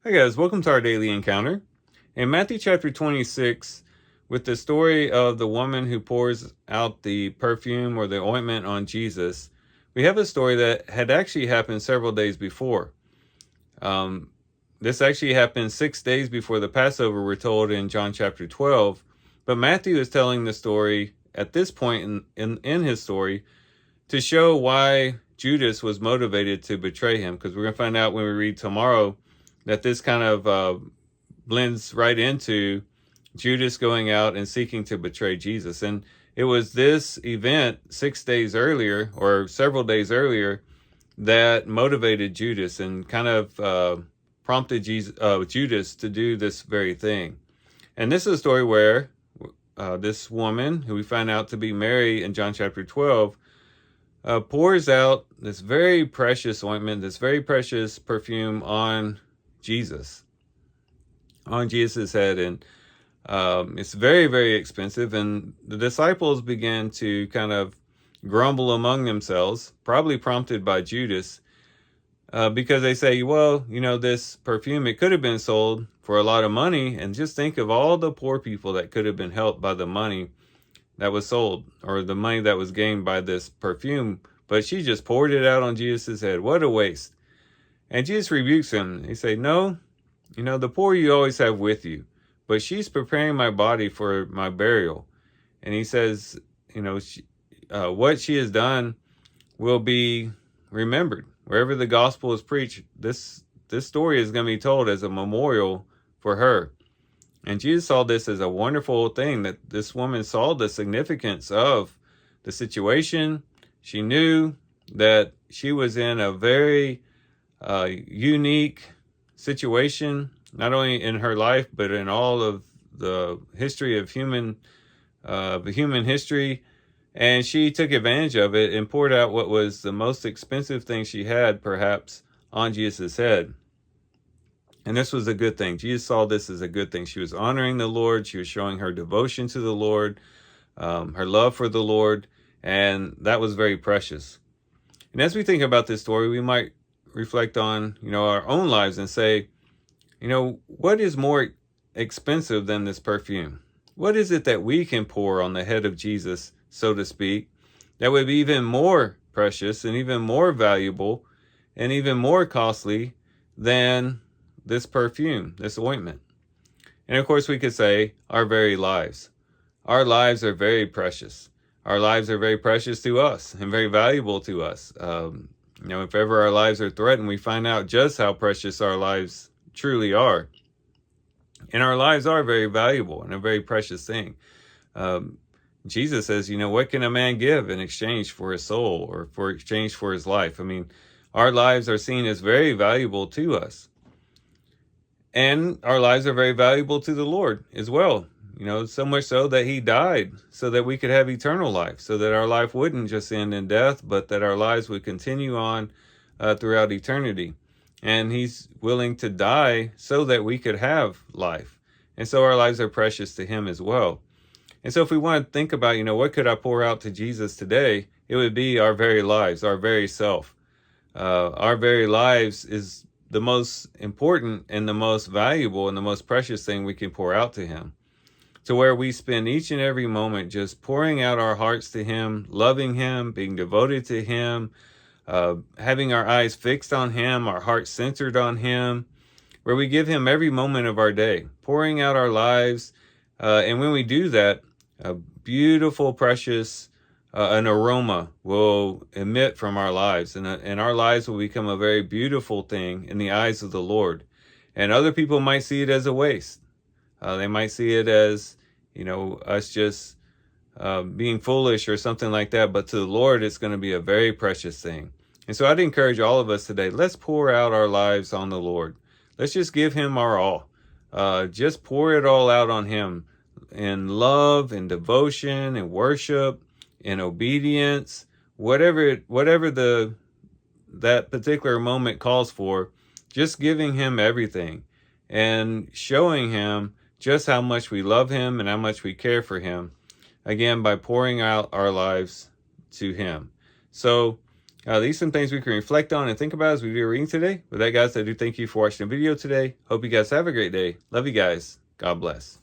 Hi guys, welcome to our daily encounter. In Matthew chapter 26, with the story of the woman who pours out the perfume or the ointment on Jesus, we have a story that had actually happened several days before. This actually happened 6 days before the Passover, we're told in John chapter 12. But Matthew is telling the story at this point in his story to show why Judas was motivated to betray him, because we're going to find out when we read tomorrow that this kind of blends right into Judas going out and seeking to betray Jesus. And it was this event 6 days earlier, or several days earlier, that motivated Judas and kind of prompted Judas to do this very thing. And this is a story where this woman, who we find out to be Mary in John chapter 12, pours out this very precious ointment, this very precious perfume on Jesus' head. And it's very, very expensive. And the disciples began to kind of grumble among themselves, probably prompted by Judas, because they say, well, this perfume, it could have been sold for a lot of money. And just think of all the poor people that could have been helped by the money that was sold, or the money that was gained by this perfume. But she just poured it out on Jesus' head. What a waste. And Jesus rebukes him. He said, no, the poor you always have with you, but she's preparing my body for my burial. And he says, what she has done will be remembered. Wherever the gospel is preached, this story is going to be told as a memorial for her. And Jesus saw this as a wonderful thing, that this woman saw the significance of the situation. She knew that she was in a very unique situation, not only in her life, but in all of the history of human history. And she took advantage of it and poured out what was the most expensive thing she had, perhaps, on Jesus' head. And this was a good thing. Jesus saw this as a good thing. She was honoring the Lord. She was showing her devotion to the Lord, her love for the Lord. And that was very precious. And as we think about this story, we might reflect on, our own lives and say, what is more expensive than this perfume? What is it that we can pour on the head of Jesus, so to speak, that would be even more precious and even more valuable and even more costly than this perfume, this ointment? And of course, we could say our very lives. Our lives are very precious. Our lives are very precious to us and very valuable to us. If ever our lives are threatened, we find out just how precious our lives truly are. And our lives are very valuable and a very precious thing. Jesus says, what can a man give in exchange for his soul, or for exchange for his life? I mean, our lives are seen as very valuable to us. And our lives are very valuable to the Lord as well. So much so that he died so that we could have eternal life, so that our life wouldn't just end in death, but that our lives would continue on throughout eternity. And he's willing to die so that we could have life. And so our lives are precious to him as well. And so if we want to think about, what could I pour out to Jesus today? It would be our very lives, our very self. Our very lives is the most important and the most valuable and the most precious thing we can pour out to him, to where we spend each and every moment just pouring out our hearts to him, loving him, being devoted to him, having our eyes fixed on him, our hearts centered on him, where we give him every moment of our day, pouring out our lives. And when we do that, a beautiful, precious, an aroma will emit from our lives, and our lives will become a very beautiful thing in the eyes of the Lord. And other people might see it as a waste. They might see it as, us just being foolish or something like that. But to the Lord, it's going to be a very precious thing. And so I'd encourage all of us today, let's pour out our lives on the Lord. Let's just give him our all. Just pour it all out on him in love and devotion and worship and obedience, whatever that particular moment calls for. Just giving him everything and showing him just how much we love him and how much we care for him, again, by pouring out our lives to him. So These are some things we can reflect on and think about as we do a reading today. With that, guys, I do thank you for watching the video today. Hope you guys have a great day. Love you guys. God bless.